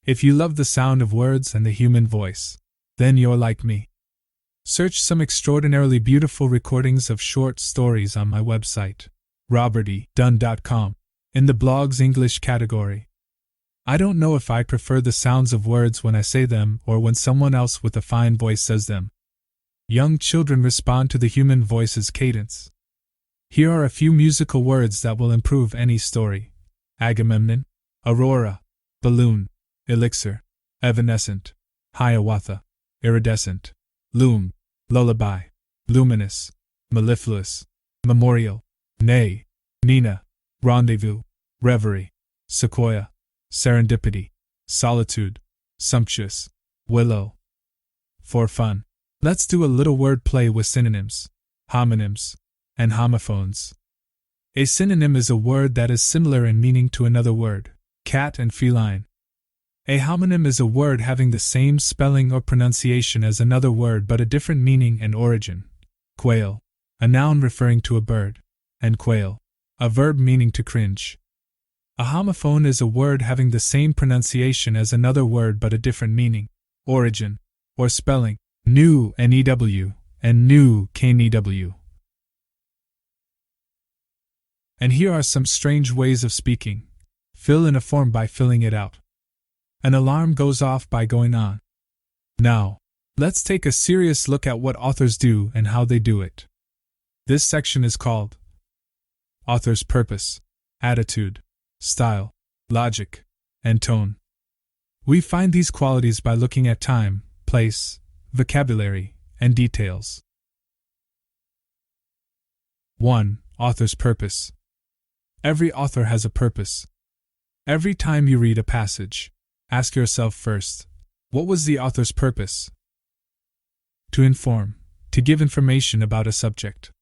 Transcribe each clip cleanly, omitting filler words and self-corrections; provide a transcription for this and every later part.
If you love the sound of words and the human voice, then you're like me. Search some extraordinarily beautiful recordings of short stories on my website, robertedunn.com, in the blog's English category. I don't know if I prefer the sounds of words when I say them or when someone else with a fine voice says them. Young children respond to the human voice's cadence. Here are a few musical words that will improve any story: Agamemnon, Aurora, balloon, elixir, evanescent, Hiawatha, iridescent, loom, lullaby, luminous, mellifluous, memorial, nay, Nina, rendezvous, reverie, sequoia, serendipity, solitude, sumptuous, willow. For fun, let's do a little word play with synonyms, homonyms, and homophones. A synonym is a word that is similar in meaning to another word, cat and feline. A homonym is a word having the same spelling or pronunciation as another word but a different meaning and origin. Quail, a noun referring to a bird, and quail, a verb meaning to cringe. A homophone is a word having the same pronunciation as another word but a different meaning, origin, or spelling, new N-E-W, and new K-N-E-W. And here are some strange ways of speaking. Fill in a form by filling it out. An alarm goes off by going on. Now, let's take a serious look at what authors do and how they do it. This section is called Author's Purpose, Attitude, Style, Logic, and Tone. We find these qualities by looking at time, place, vocabulary, and details. 1. Author's purpose. Every author has a purpose. Every time you read a passage, ask yourself first, what was the author's purpose? To inform, to give information about a subject.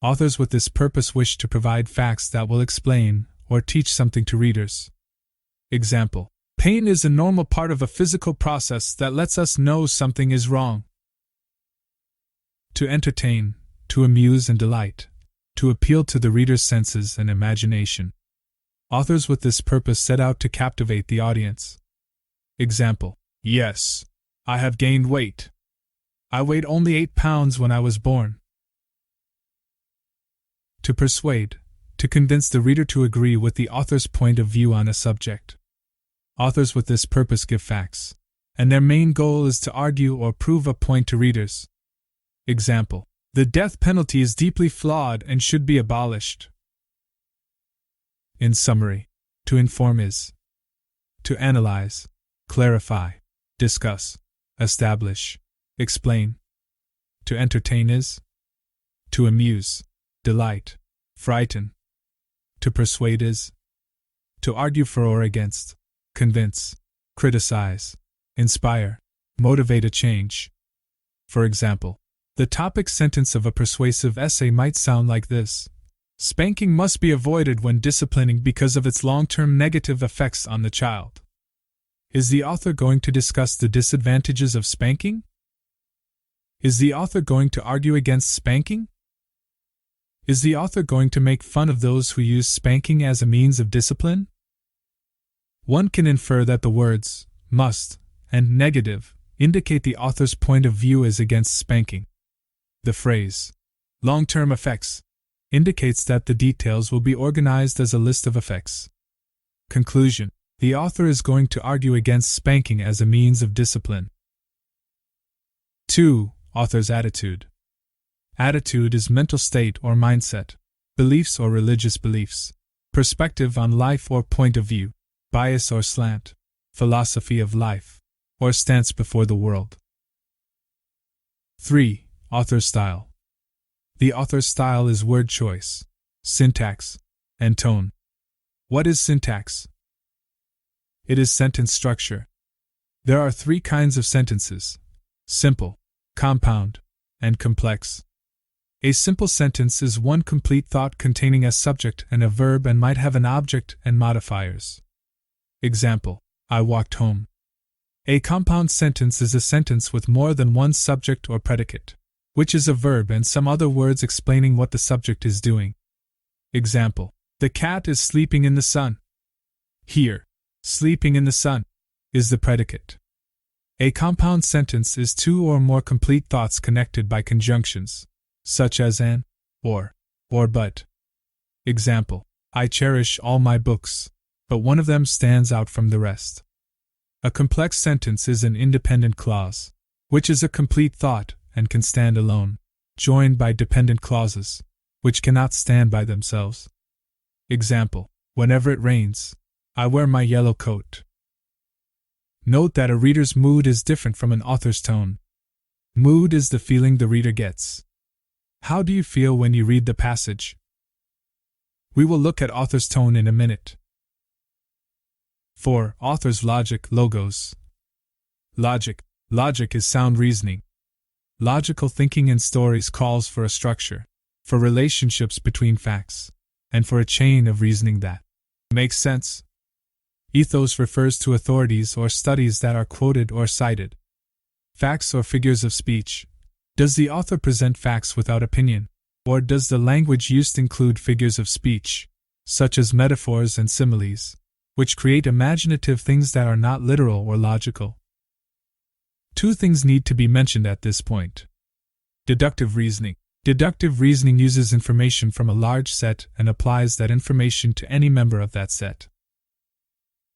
Authors with this purpose wish to provide facts that will explain or teach something to readers. Example: pain is a normal part of a physical process that lets us know something is wrong. To entertain, to amuse and delight, to appeal to the reader's senses and imagination. Authors with this purpose set out to captivate the audience. Example: yes, I have gained weight. I weighed only 8 pounds when I was born. To persuade, to convince the reader to agree with the author's point of view on a subject. Authors with this purpose give facts, and their main goal is to argue or prove a point to readers. Example: the death penalty is deeply flawed and should be abolished. In summary, to inform is to analyze, clarify, discuss, establish, explain. To entertain is to amuse, delight, frighten. To persuade is to argue for or against, convince, criticize, inspire, motivate a change. For example, the topic sentence of a persuasive essay might sound like this: spanking must be avoided when disciplining because of its long-term negative effects on the child. Is the author going to discuss the disadvantages of spanking? Is the author going to argue against spanking? Is the author going to make fun of those who use spanking as a means of discipline? One can infer that the words must and negative indicate the author's point of view is against spanking. The phrase long-term effects indicates that the details will be organized as a list of effects. Conclusion: the author is going to argue against spanking as a means of discipline. 2. Author's attitude. Attitude is mental state or mindset, beliefs or religious beliefs, perspective on life or point of view, bias or slant, philosophy of life, or stance before the world. 3. Author's style. The author's style is word choice, syntax, and tone. What is syntax? It is sentence structure. There are 3 kinds of sentences: simple, compound, and complex. A simple sentence is one complete thought containing a subject and a verb and might have an object and modifiers. Example: I walked home. A compound sentence is a sentence with more than one subject or predicate, which is a verb and some other words explaining what the subject is doing. Example: the cat is sleeping in the sun. Here, sleeping in the sun is the predicate. A compound sentence is two or more complete thoughts connected by conjunctions, such as and, or but. Example: I cherish all my books, but one of them stands out from the rest. A complex sentence is an independent clause, which is a complete thought and can stand alone, joined by dependent clauses, which cannot stand by themselves. Example: whenever it rains, I wear my yellow coat. Note that a reader's mood is different from an author's tone. Mood is the feeling the reader gets. How do you feel when you read the passage? We will look at author's tone in a minute. 4. Author's logic, logos. Logic. Logic is sound reasoning. Logical thinking in stories calls for a structure, for relationships between facts, and for a chain of reasoning that makes sense. Ethos refers to authorities or studies that are quoted or cited. Facts or figures of speech. Does the author present facts without opinion, or does the language used include figures of speech, such as metaphors and similes, which create imaginative things that are not literal or logical? Two things need to be mentioned at this point. Deductive reasoning. Deductive reasoning uses information from a large set and applies that information to any member of that set.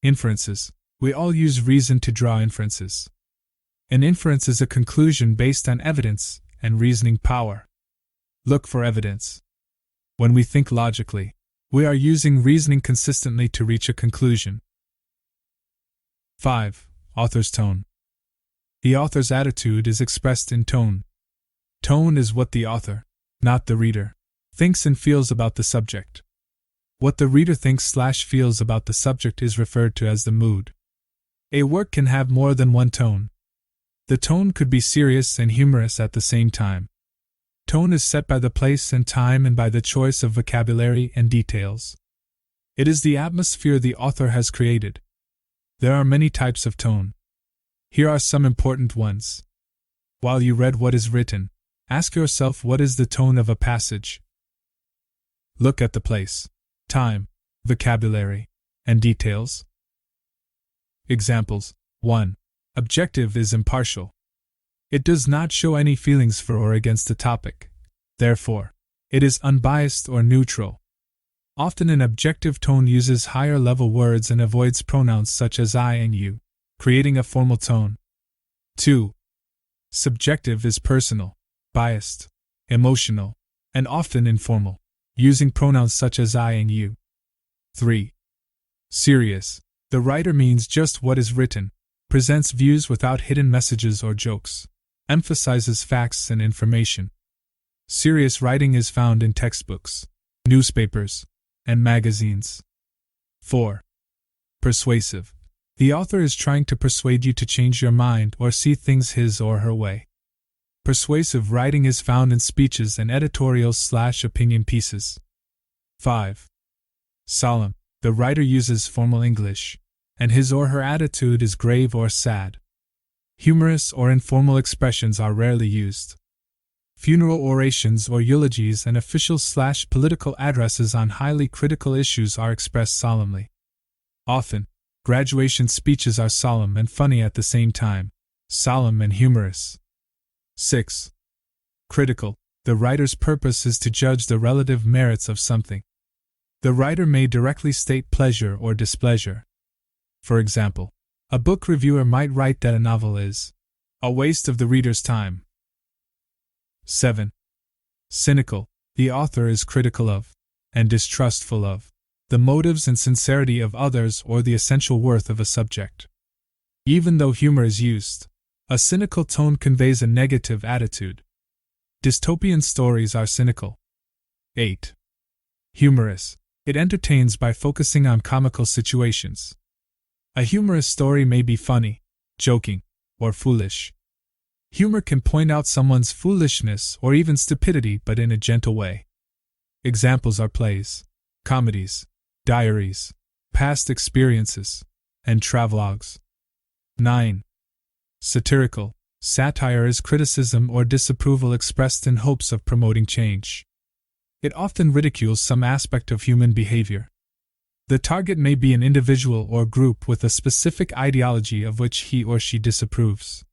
Inferences. We all use reason to draw inferences. An inference is a conclusion based on evidence and reasoning power. Look for evidence. When we think logically, we are using reasoning consistently to reach a conclusion. 5. Author's tone. The author's attitude is expressed in tone. Tone is what the author, not the reader, thinks and feels about the subject. What the reader thinks/feels about the subject is referred to as the mood. A work can have more than one tone. The tone could be serious and humorous at the same time. Tone is set by the place and time and by the choice of vocabulary and details. It is the atmosphere the author has created. There are many types of tone. Here are some important ones. While you read what is written, ask yourself what is the tone of a passage. Look at the place, time, vocabulary, and details. Examples. 1. Objective is impartial. It does not show any feelings for or against a topic. Therefore, it is unbiased or neutral. Often an objective tone uses higher-level words and avoids pronouns such as I and you, creating a formal tone. 2. Subjective is personal, biased, emotional, and often informal, using pronouns such as I and you. 3. Serious. The writer means just what is written, presents views without hidden messages or jokes, emphasizes facts and information. Serious writing is found in textbooks, newspapers, and magazines. 4. Persuasive. The author is trying to persuade you to change your mind or see things his or her way. Persuasive writing is found in speeches and editorials/opinion pieces. 5. Solemn. The writer uses formal English, and his or her attitude is grave or sad. Humorous or informal expressions are rarely used. Funeral orations or eulogies and official/political addresses on highly critical issues are expressed solemnly. Often, graduation speeches are solemn and funny at the same time, solemn and humorous. 6. Critical. The writer's purpose is to judge the relative merits of something. The writer may directly state pleasure or displeasure. For example, a book reviewer might write that a novel is a waste of the reader's time. 7. Cynical. The author is critical of, and distrustful of, the motives and sincerity of others or the essential worth of a subject. Even though humor is used, a cynical tone conveys a negative attitude. Dystopian stories are cynical. 8. Humorous. It entertains by focusing on comical situations. A humorous story may be funny, joking, or foolish. Humor can point out someone's foolishness or even stupidity, but in a gentle way. Examples are plays, comedies, diaries, past experiences, and travelogues. 9. Satirical. Satire is criticism or disapproval expressed in hopes of promoting change. It often ridicules some aspect of human behavior. The target may be an individual or group with a specific ideology of which he or she disapproves.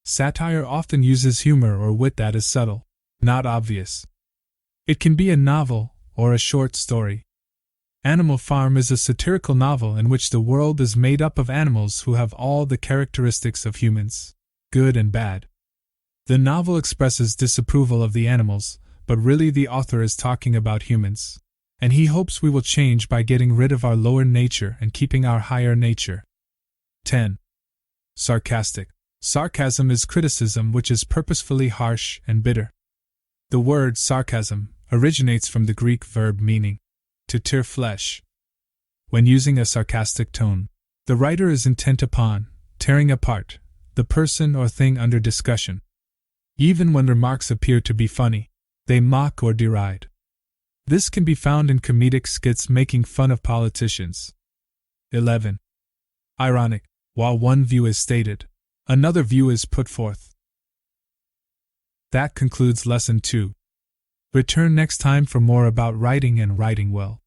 Satire often uses humor or wit that is subtle, not obvious. It can be a novel or a short story. Animal Farm is a satirical novel in which the world is made up of animals who have all the characteristics of humans, good and bad. The novel expresses disapproval of the animals, but really the author is talking about humans, and he hopes we will change by getting rid of our lower nature and keeping our higher nature. 10. Sarcastic. Sarcasm is criticism which is purposefully harsh and bitter. The word sarcasm originates from the Greek verb meaning to tear flesh. When using a sarcastic tone, the writer is intent upon tearing apart the person or thing under discussion. Even when remarks appear to be funny, they mock or deride. This can be found in comedic skits making fun of politicians. 11. Ironic. While one view is stated, another view is put forth. That concludes Lesson 2. Return next time for more about writing and writing well.